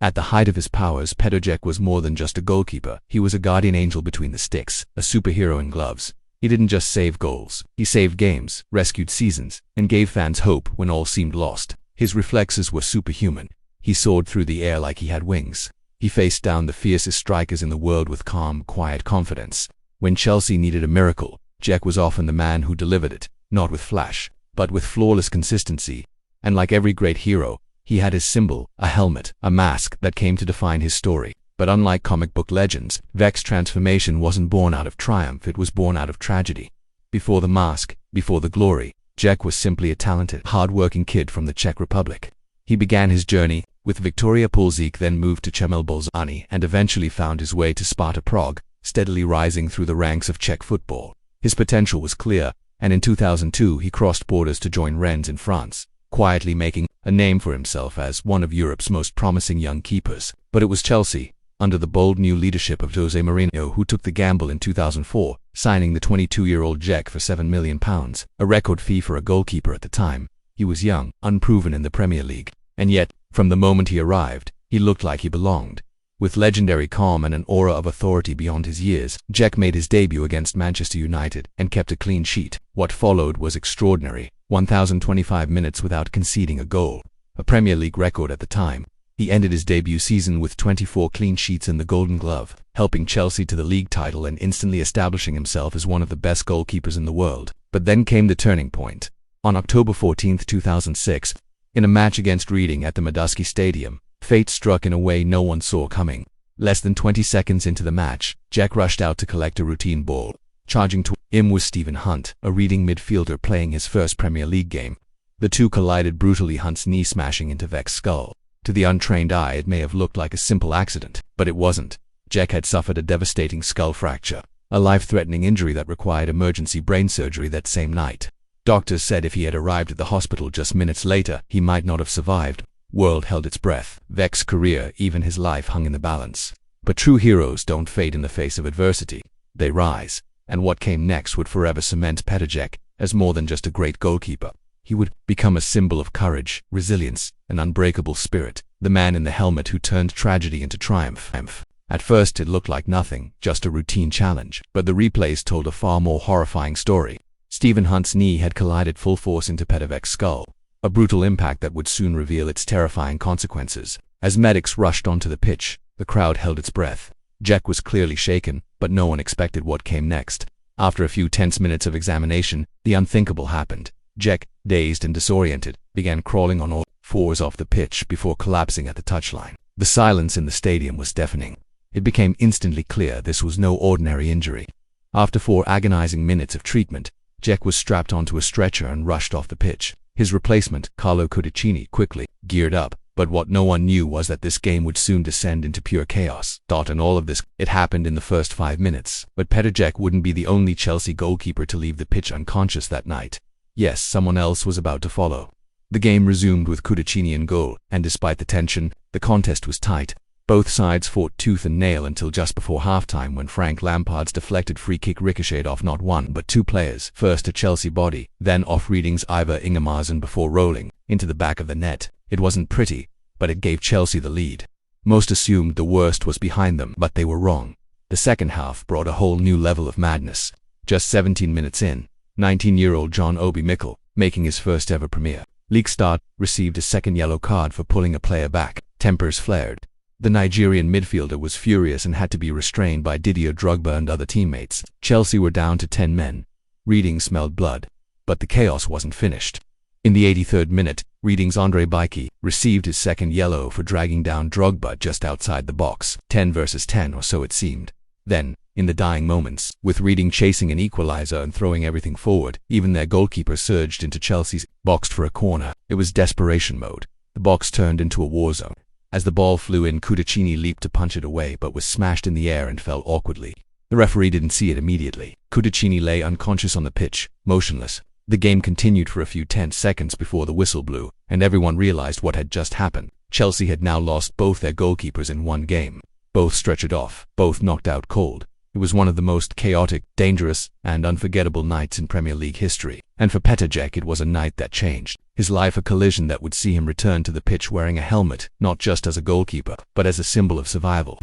At the height of his powers, Petr Čech was more than just a goalkeeper. He was a guardian angel between the sticks, a superhero in gloves. He didn't just save goals. He saved games, rescued seasons, and gave fans hope when all seemed lost. His reflexes were superhuman. He soared through the air like he had wings. He faced down the fiercest strikers in the world with calm, quiet confidence. When Chelsea needed a miracle, Čech was often the man who delivered it, not with flash, but with flawless consistency. And like every great hero, he had his symbol, a helmet, a mask that came to define his story. But unlike comic book legends, Čech's transformation wasn't born out of triumph, it was born out of tragedy. Before the mask, before the glory, Čech was simply a talented, hard-working kid from the Czech Republic. He began his journey with Viktoria Plzeň, then moved to Chemelil Bolzani, and eventually found his way to Sparta Prague, steadily rising through the ranks of Czech football. His potential was clear, and in 2002 he crossed borders to join Rennes in France, quietly making a name for himself as one of Europe's most promising young keepers. But it was Chelsea, under the bold new leadership of Jose Mourinho, who took the gamble in 2004, signing the 22-year-old Čech for £7 million, a record fee for a goalkeeper at the time. He was young, unproven in the Premier League, and yet, from the moment he arrived, he looked like he belonged. With legendary calm and an aura of authority beyond his years, Čech made his debut against Manchester United and kept a clean sheet. What followed was extraordinary: 1,025 minutes without conceding a goal, a Premier League record at the time. He ended his debut season with 24 clean sheets and the Golden Glove, helping Chelsea to the league title and instantly establishing himself as one of the best goalkeepers in the world. But then came the turning point. On October 14, 2006, in a match against Reading at the Madusky Stadium, fate struck in a way no one saw coming. Less than 20 seconds into the match, Čech rushed out to collect a routine ball. Charging to him was Stephen Hunt, a Reading midfielder playing his first Premier League game. The two collided brutally, Hunt's knee smashing into Čech's skull. To the untrained eye, it may have looked like a simple accident, but it wasn't. Čech had suffered a devastating skull fracture, a life-threatening injury that required emergency brain surgery that same night. Doctors said if he had arrived at the hospital just minutes later, he might not have survived. World held its breath. Čech's career, even his life, hung in the balance. But true heroes don't fade in the face of adversity. They rise. And what came next would forever cement Petr Čech as more than just a great goalkeeper. He would become a symbol of courage, resilience, and unbreakable spirit, the man in the helmet who turned tragedy into triumph. At first it looked like nothing, just a routine challenge, but the replays told a far more horrifying story. Stephen Hunt's knee had collided full force into Petr Čech's skull, a brutal impact that would soon reveal its terrifying consequences. As medics rushed onto the pitch, the crowd held its breath. Čech was clearly shaken, but no one expected what came next. After a few tense minutes of examination, the unthinkable happened. Čech, dazed and disoriented, began crawling on all fours off the pitch before collapsing at the touchline. The silence in the stadium was deafening. It became instantly clear this was no ordinary injury. After 4 agonizing minutes of treatment, Čech was strapped onto a stretcher and rushed off the pitch. His replacement, Carlo Cudicini, quickly geared up, but what no one knew was that this game would soon descend into pure chaos. And all of this, it happened in the first 5 minutes. But Petr Čech wouldn't be the only Chelsea goalkeeper to leave the pitch unconscious that night. Yes, someone else was about to follow. The game resumed with Cudicini in goal, and despite the tension, the contest was tight. Both sides fought tooth and nail until just before halftime, when Frank Lampard's deflected free kick ricocheted off not one but 2 players, first a Chelsea body, then off Reading's Ivar Ingemarsen before rolling into the back of the net. It wasn't pretty, but it gave Chelsea the lead. Most assumed the worst was behind them, but they were wrong. The second half brought a whole new level of madness. Just 17 minutes in, 19-year-old John Obi Mikel, making his first ever Premier League start, received a second yellow card for pulling a player back. Tempers flared. The Nigerian midfielder was furious and had to be restrained by Didier Drogba and other teammates. Chelsea were down to 10 men. Reading smelled blood. But the chaos wasn't finished. In the 83rd minute, Reading's Andre Bajky received his second yellow for dragging down Drogba just outside the box. 10 versus 10, or so it seemed. Then, in the dying moments, with Reading chasing an equalizer and throwing everything forward, even their goalkeeper surged into Chelsea's box for a corner. It was desperation mode. The box turned into a war zone. As the ball flew in, Cudicini leaped to punch it away but was smashed in the air and fell awkwardly. The referee didn't see it immediately. Cudicini lay unconscious on the pitch, motionless. The game continued for a few tense seconds before the whistle blew, and everyone realized what had just happened. Chelsea had now lost both their goalkeepers in one game. Both stretchered off, both knocked out cold. It was one of the most chaotic, dangerous, and unforgettable nights in Premier League history. And for Petr Čech, it was a night that changed his life a collision that would see him return to the pitch wearing a helmet, not just as a goalkeeper, but as a symbol of survival.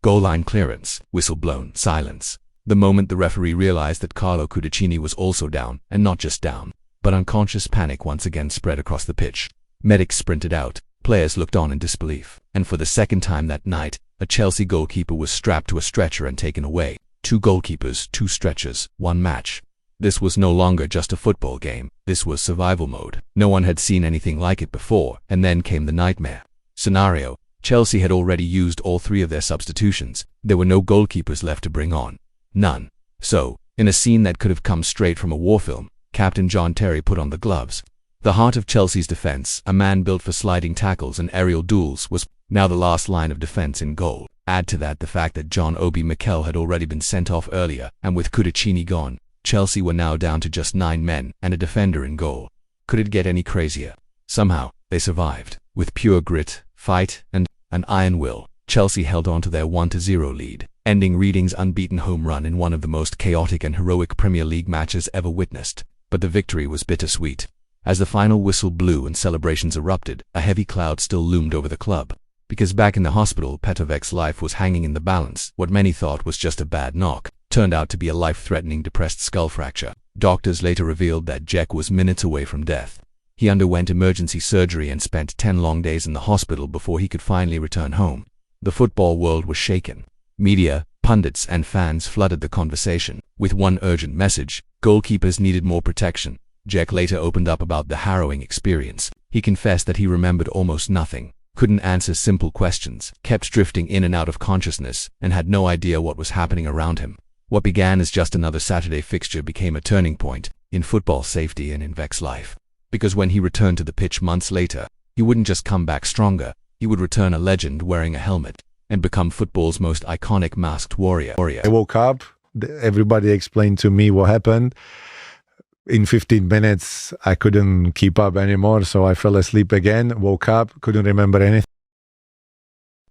Goal line clearance, whistle blown, silence. The moment the referee realized that Carlo Cudicini was also down, and not just down, but unconscious, panic once again spread across the pitch. Medics sprinted out, players looked on in disbelief, and for the second time that night, a Chelsea goalkeeper was strapped to a stretcher and taken away. 2 goalkeepers, 2 stretchers, 1 match. This was no longer just a football game, this was survival mode. No one had seen anything like it before, and then came the nightmare scenario. Chelsea had already used all 3 of their substitutions. There were no goalkeepers left to bring on. None. So, in a scene that could have come straight from a war film, Captain John Terry put on the gloves. The heart of Chelsea's defense, a man built for sliding tackles and aerial duels, was now the last line of defense in goal. Add to that the fact that John Obi Mikel had already been sent off earlier, and with Cudicini gone, Chelsea were now down to just 9 men and a defender in goal. Could it get any crazier? Somehow, they survived. With pure grit, fight, and an iron will, Chelsea held on to their 1-0 lead, ending Reading's unbeaten home run in one of the most chaotic and heroic Premier League matches ever witnessed. But the victory was bittersweet. As the final whistle blew and celebrations erupted, a heavy cloud still loomed over the club. Because back in the hospital, Petr Čech's life was hanging in the balance. What many thought was just a bad knock turned out to be a life-threatening depressed skull fracture. Doctors later revealed that Čech was minutes away from death. He underwent emergency surgery and spent 10 long days in the hospital before he could finally return home. The football world was shaken. Media, pundits, and fans flooded the conversation with one urgent message: goalkeepers needed more protection. Čech later opened up about the harrowing experience. He confessed that he remembered almost nothing, couldn't answer simple questions, kept drifting in and out of consciousness, and had no idea what was happening around him. What began as just another Saturday fixture became a turning point in football safety and in Čech's life. Because when he returned to the pitch months later, he wouldn't just come back stronger, he would return a legend wearing a helmet and become football's most iconic masked warrior. I woke up, everybody explained to me what happened. In 15 minutes, I couldn't keep up anymore, so I fell asleep again, woke up, couldn't remember anything.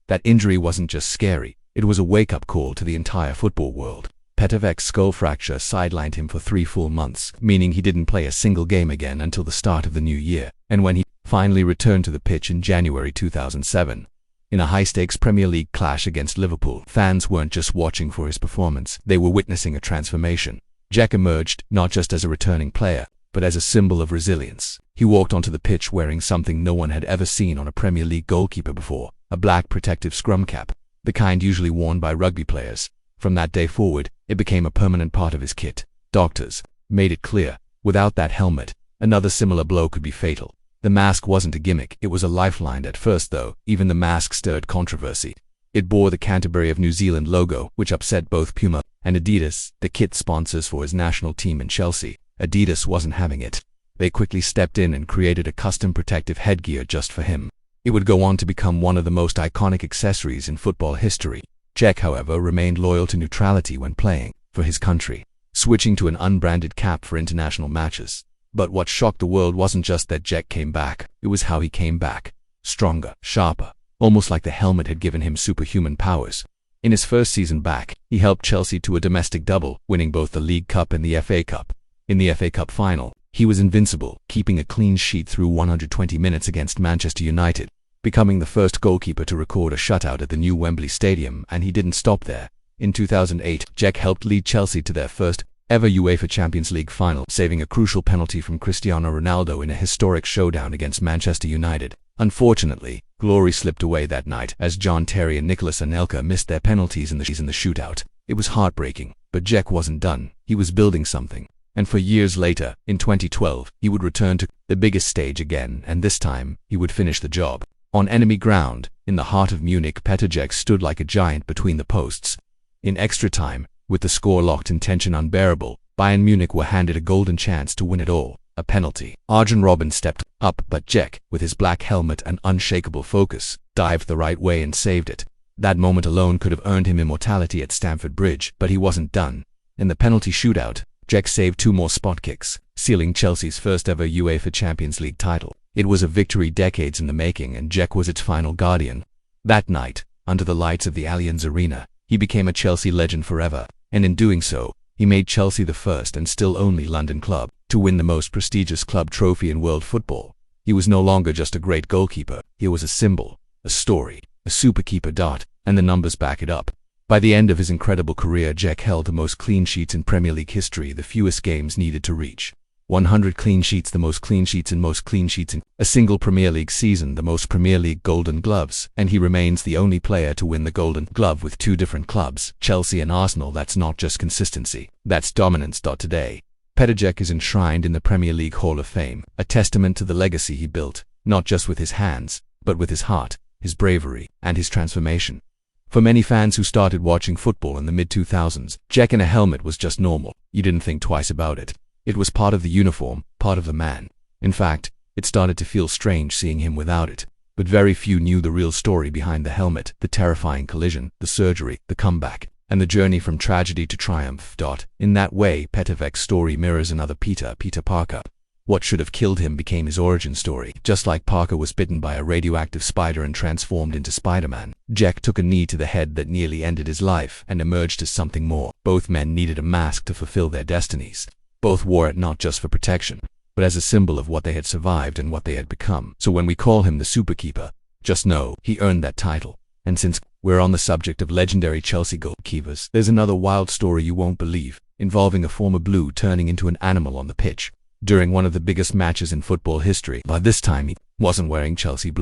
That injury wasn't just scary, it was a wake-up call to the entire football world. Petr Čech's skull fracture sidelined him for 3 full months, meaning he didn't play a single game again until the start of the new year, and when he finally returned to the pitch in January 2007, in a high-stakes Premier League clash against Liverpool, fans weren't just watching for his performance, they were witnessing a transformation. Čech emerged not just as a returning player, but as a symbol of resilience. He walked onto the pitch wearing something no one had ever seen on a Premier League goalkeeper before, a black protective scrum cap, the kind usually worn by rugby players. From that day forward, it became a permanent part of his kit. Doctors made it clear, without that helmet, another similar blow could be fatal. The mask wasn't a gimmick, it was a lifeline. At first though, even the mask stirred controversy. It bore the Canterbury of New Zealand logo, which upset both Puma and Adidas, the kit sponsors for his national team in Chelsea. Adidas wasn't having it. They quickly stepped in and created a custom protective headgear just for him. It would go on to become one of the most iconic accessories in football history. Čech, however, remained loyal to neutrality when playing for his country, switching to an unbranded cap for international matches. But what shocked the world wasn't just that Čech came back, it was how he came back. Stronger, sharper, almost like the helmet had given him superhuman powers. In his first season back, he helped Chelsea to a domestic double, winning both the League Cup and the FA Cup. In the FA Cup final, he was invincible, keeping a clean sheet through 120 minutes against Manchester United, becoming the first goalkeeper to record a shutout at the new Wembley Stadium, and he didn't stop there. In 2008, Čech helped lead Chelsea to their first ever UEFA Champions League final, saving a crucial penalty from Cristiano Ronaldo in a historic showdown against Manchester United. Unfortunately, glory slipped away that night as John Terry and Nicolas Anelka missed their penalties in the shootout. It was heartbreaking, but Čech wasn't done. He was building something. And for years later, in 2012, he would return to the biggest stage again, and this time, he would finish the job. On enemy ground, in the heart of Munich, Petr Čech stood like a giant between the posts. In extra time, with the score locked and tension unbearable, Bayern Munich were handed a golden chance to win it all, a penalty. Arjen Robben stepped up, but Čech, with his black helmet and unshakable focus, dived the right way and saved it. That moment alone could have earned him immortality at Stamford Bridge, but he wasn't done. In the penalty shootout, Čech saved 2 more spot kicks, sealing Chelsea's first ever UEFA Champions League title. It was a victory decades in the making, and Čech was its final guardian. That night, under the lights of the Allianz Arena, he became a Chelsea legend forever, and in doing so, he made Chelsea the first and still only London club to win the most prestigious club trophy in world football, He was no longer just a great goalkeeper. He was a symbol, a story, a superkeeper. And the numbers back it up. By the end of his incredible career, Čech held the most clean sheets in Premier League history, the fewest games needed to reach 100 clean sheets, the most clean sheets in a single Premier League season, the most Premier League Golden Gloves, and he remains the only player to win the Golden Glove with two different clubs, Chelsea and Arsenal. That's not just consistency, that's dominance. Today, Petr Čech is enshrined in the Premier League Hall of Fame, a testament to the legacy he built, not just with his hands, but with his heart, his bravery, and his transformation. For many fans who started watching football in the mid-2000s, Čech in a helmet was just normal. You didn't think twice about it. It was part of the uniform, part of the man. In fact, it started to feel strange seeing him without it. But very few knew the real story behind the helmet, the terrifying collision, the surgery, the comeback, and the journey from tragedy to triumph. In that way, Petr Čech's story mirrors another Peter Parker. What should have killed him became his origin story. Just like Parker was bitten by a radioactive spider and transformed into Spider-Man, Čech took a knee to the head that nearly ended his life and emerged as something more. Both men needed a mask to fulfill their destinies. Both wore it not just for protection, but as a symbol of what they had survived and what they had become. So when we call him the Superkeeper, just know he earned that title. And since we're on the subject of legendary Chelsea goalkeepers, there's another wild story you won't believe, involving a former Blue turning into an animal on the pitch during one of the biggest matches in football history. By this time, he wasn't wearing Chelsea blue.